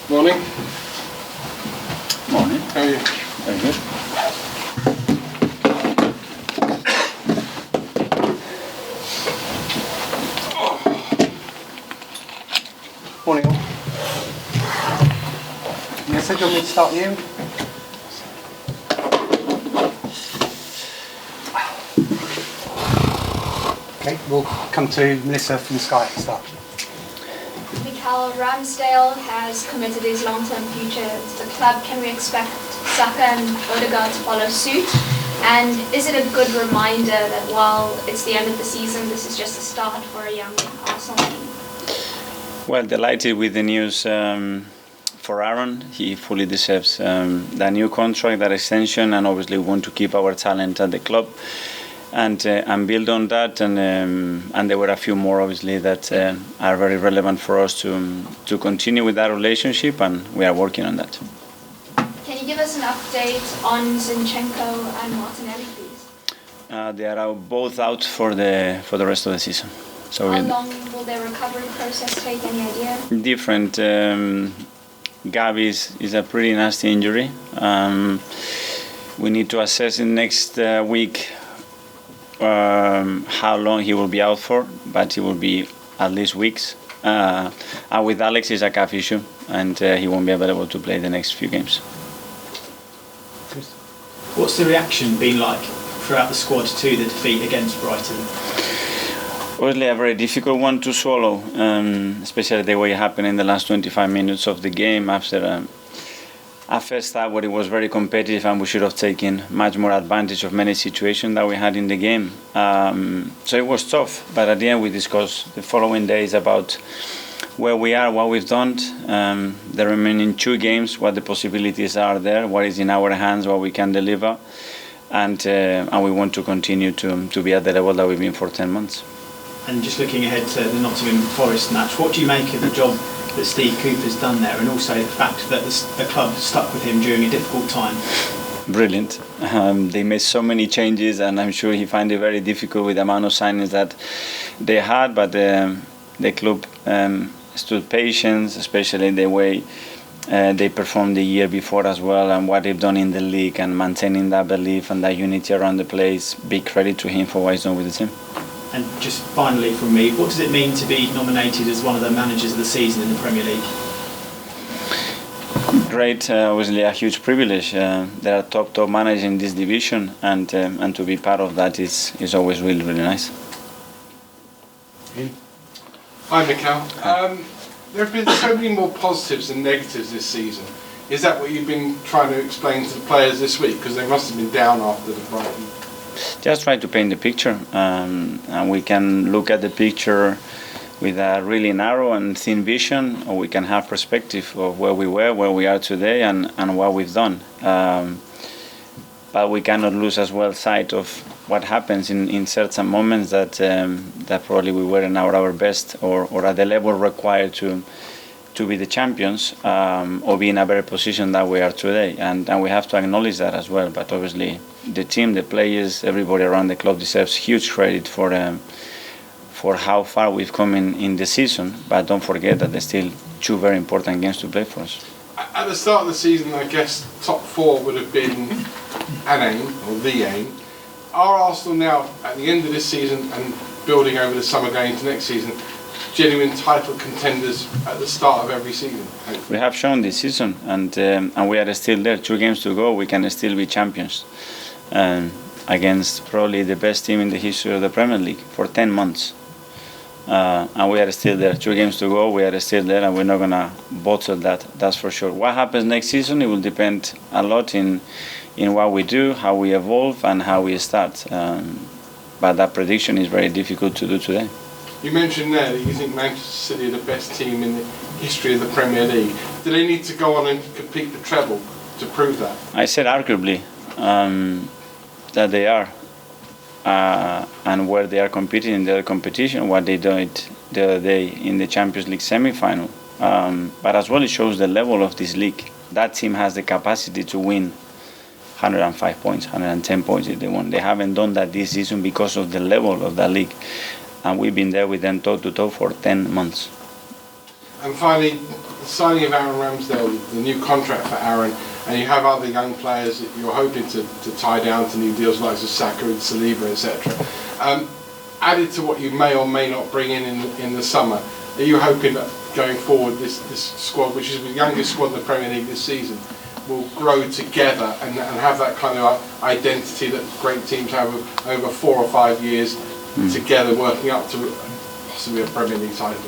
Morning. Morning. How are you? Very good. Morning all. Melissa, do you want me to start you? Okay, we'll come to Melissa from Sky to start. Mikel Ramsdale has committed his long-term future to the club. Can we expect Xhaka and Odegaard to follow suit? And is it a good reminder that while it's the end of the season, this is just a start for a young Arsenal team? Well, delighted with the news for Aaron. He fully deserves that new contract, that extension, and obviously we want to keep our talent at the club and build on that. And there were a few more, obviously, that are very relevant for us to continue with that relationship, and we are working on that. Can you give us an update on Zinchenko and Martinelli, please? They are both out for the rest of the season. So how long will their recovery process take? Any idea? Different. Gavi is a pretty nasty injury. We need to assess in next week how long he will be out for, but he will be at least weeks. And with Alex, it's a calf issue, and he won't be available to play the next few games. What's the reaction been like throughout the squad to the defeat against Brighton? Obviously a very difficult one to swallow, especially the way it happened in the last 25 minutes of the game after a first half where it was very competitive and we should have taken much more advantage of many situations that we had in the game. So it was tough, but at the end we discussed the following days about where we are, what we've done, the remaining 2 games, what the possibilities are there, what is in our hands, what we can deliver, and we want to continue to be at the level that we've been for 10 months. And just looking ahead to the Nottingham Forest match, what do you make of the job that Steve Cooper's done there, and also the fact that the club stuck with him during a difficult time? Brilliant. They made so many changes, and I'm sure he found it very difficult with the amount of signings that they had, but the club stood patient, especially the way they performed the year before as well, and what they've done in the league and maintaining that belief and that unity around the place. Big credit to him for what he's done with the team. And just finally from me, what does it mean to be nominated as one of the managers of the season in the Premier League? Great, obviously a huge privilege. There are top managers in this division, and to be part of that is always really, really nice. Hi, Mikel. There have been so many more positives than negatives this season. Is that what you've been trying to explain to the players this week? Because they must have been down after the Brighton. Just try to paint the picture, and we can look at the picture with a really narrow and thin vision, or we can have perspective of where we were, where we are today, and what we've done. But we cannot lose as well sight of what happens in certain moments that probably we weren't at our best or at the level required to be the champions, or be in a better position that we are today, and we have to acknowledge that as well. But obviously the team, the players, everybody around the club deserves huge credit for how far we've come in the season. But don't forget that there's still 2 very important games to play for us. At the start of the season, I guess top 4 would have been an aim, or the aim. Are Arsenal now, at the end of this season and building over the summer going into next season, genuine title contenders at the start of every season? We have shown this season, and we are still there. 2 games to go, we can still be champions against probably the best team in the history of the Premier League for 10 months. And we are still there. 2 games to go, we are still there, and we're not going to bottle that, that's for sure. What happens next season, it will depend a lot in what we do, how we evolve, and how we start. But that prediction is very difficult to do today. You mentioned there that you think Manchester City are the best team in the history of the Premier League. Do they need to go on and compete for treble to prove that? I said arguably that they are. And where they are competing in the competition, what they did the other day in the Champions League semi-final. But as well, it shows the level of this league. That team has the capacity to win 105 points, 110 points if they want. They haven't done that this season because of the level of that league. And we've been there with them toe-to-toe for 10 months. And finally, the the signing of Aaron Ramsdale, the new contract for Aaron, and you have other young players that you're hoping to tie down to new deals like Xhaka and Saliba, etc. Added to what you may or may not bring in the summer, are you hoping that going forward this squad, which is the youngest squad in the Premier League this season, will grow together and have that kind of identity that great teams have over 4 or 5 years together, working up to possibly a Premier League title?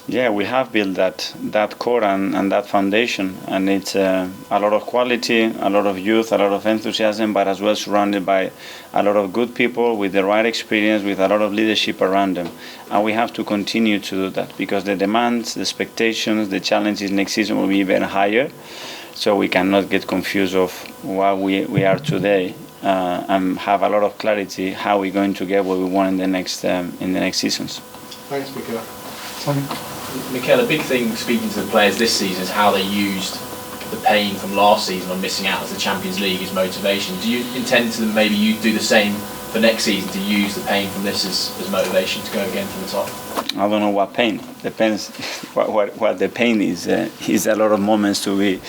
Yeah, we have built that core and that foundation, and it's a lot of quality, a lot of youth, a lot of enthusiasm, but as well surrounded by a lot of good people with the right experience, with a lot of leadership around them. And we have to continue to do that because the demands, the expectations, the challenges next season will be even higher. So we cannot get confused of what we are today and have a lot of clarity how we're going to get what we want in the next seasons. Thanks, Mikel. Mikel, a big thing speaking to the players this season is how they used the pain from last season on missing out as the Champions League as motivation. Do you intend to maybe you do the same for next season, to use the pain from this as motivation to go again from the top? I don't know what pain. Depends what the pain is. Is a lot of moments to be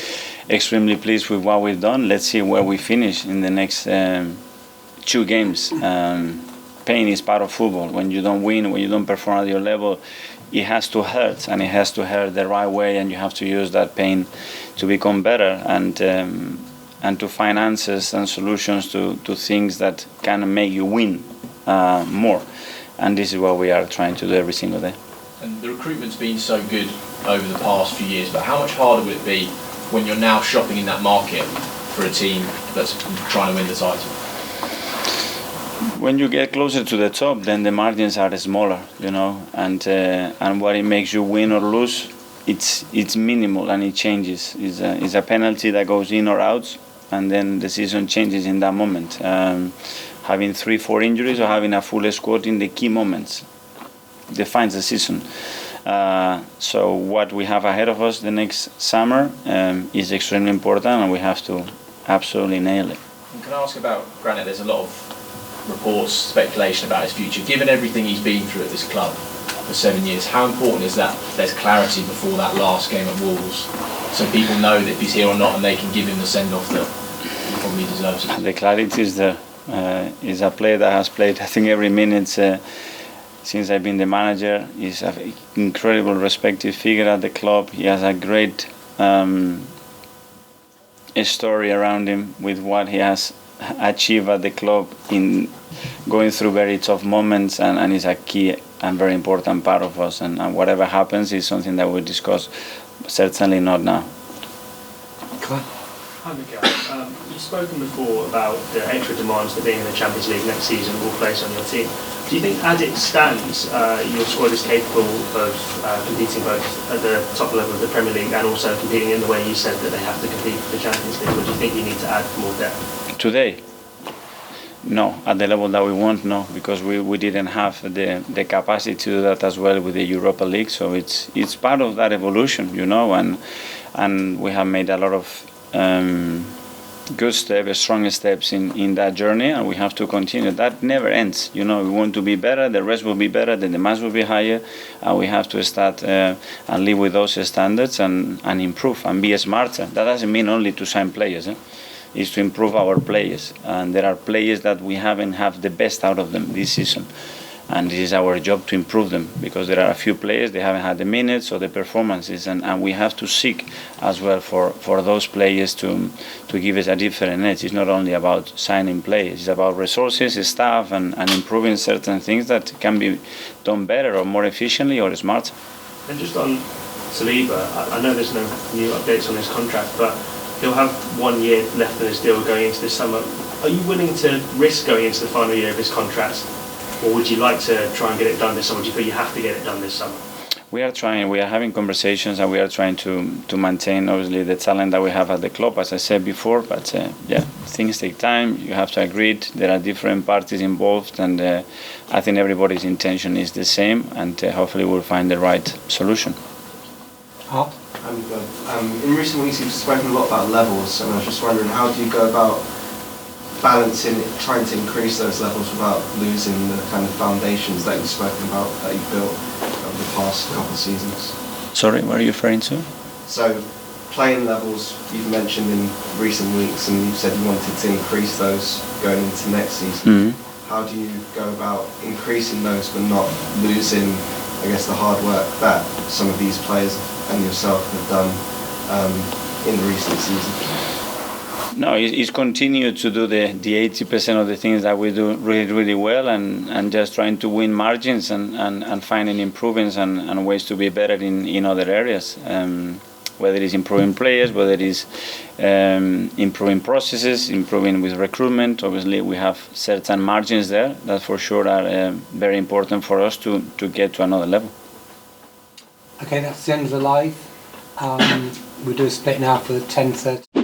extremely pleased with what we've done. Let's see where we finish in the next 2 games. Pain is part of football. When you don't win, when you don't perform at your level, it has to hurt, and it has to hurt the right way, and you have to use that pain to become better and to find answers and solutions to things that can make you win more. And this is what we are trying to do every single day. And the recruitment's been so good over the past few years, but how much harder would it be when you're now shopping in that market for a team that's trying to win the title? When you get closer to the top, then the margins are smaller, you know, and what it makes you win or lose, it's minimal and it changes. It's a penalty that goes in or out, and then the season changes in that moment. Having 3-4 injuries or having a full squad in the key moments defines the season. So what we have ahead of us the next summer is extremely important, and we have to absolutely nail it. And can I ask about, granted there's a lot of reports, speculation about his future, given everything he's been through at this club for 7 years, how important is that there's clarity before that last game at Wolves, so people know that if he's here or not and they can give him the send-off that he probably deserves? The clarity is there. He's a player that has played, I think, every minute since I've been the manager. He's an incredible respected figure at the club. He has a great story around him with what he has achieved at the club in going through very tough moments, and is a key and very important part of us, and whatever happens is something that we'll discuss, certainly not now. Hi Mikel, you've spoken before about the extra demands that being in the Champions League next season will place on your team. Do you think as it stands, your squad is capable of competing both at the top level of the Premier League and also competing in the way you said that they have to compete for the Champions League, or do you think you need to add more depth? Today? No, at the level that we want, no, because we didn't have the capacity to do that as well with the Europa League. So it's part of that evolution, you know, and we have made a lot of good steps, strong steps in that journey, and we have to continue. That never ends, you know. We want to be better, the rest will be better, the demands will be higher, and we have to start and live with those standards and improve and be smarter. That doesn't mean only to sign players. Is to improve our players, and there are players that we haven't have the best out of them this season, and this is our job to improve them, because there are a few players they haven't had the minutes or the performances, and we have to seek as well for those players to give us a different edge. It's not only about signing players, it's about resources, staff, and improving certain things that can be done better or more efficiently or smarter. And just on Saliba, I know there's no new updates on his contract, but he'll have 1 year left in his deal going into this summer. Are you willing to risk going into the final year of his contract, or would you like to try and get it done this summer? Do you feel you have to get it done this summer? We are trying, we are having conversations, and we are trying to maintain, obviously, the talent that we have at the club, as I said before, but yeah, things take time, you have to agree, there are different parties involved, and I think everybody's intention is the same, and hopefully we'll find the right solution. In recent weeks you've spoken a lot about levels, and I was just wondering, how do you go about balancing, trying to increase those levels without losing the kind of foundations that you've spoken about, that you've built over the past couple of seasons? Sorry, what are you referring to? So playing levels you've mentioned in recent weeks, and you said you wanted to increase those going into next season. How do you go about increasing those but not losing, I guess, the hard work that some of these players and yourself have done in recent seasons? No, he's continued to do the 80% of the things that we do really, really well, and just trying to win margins and finding improvements and ways to be better in other areas. Whether it's improving players, whether it is improving processes, improving with recruitment. Obviously, we have certain margins there that for sure are very important for us to get to another level. Okay, that's the end of the live. We do a split now for the 10:30.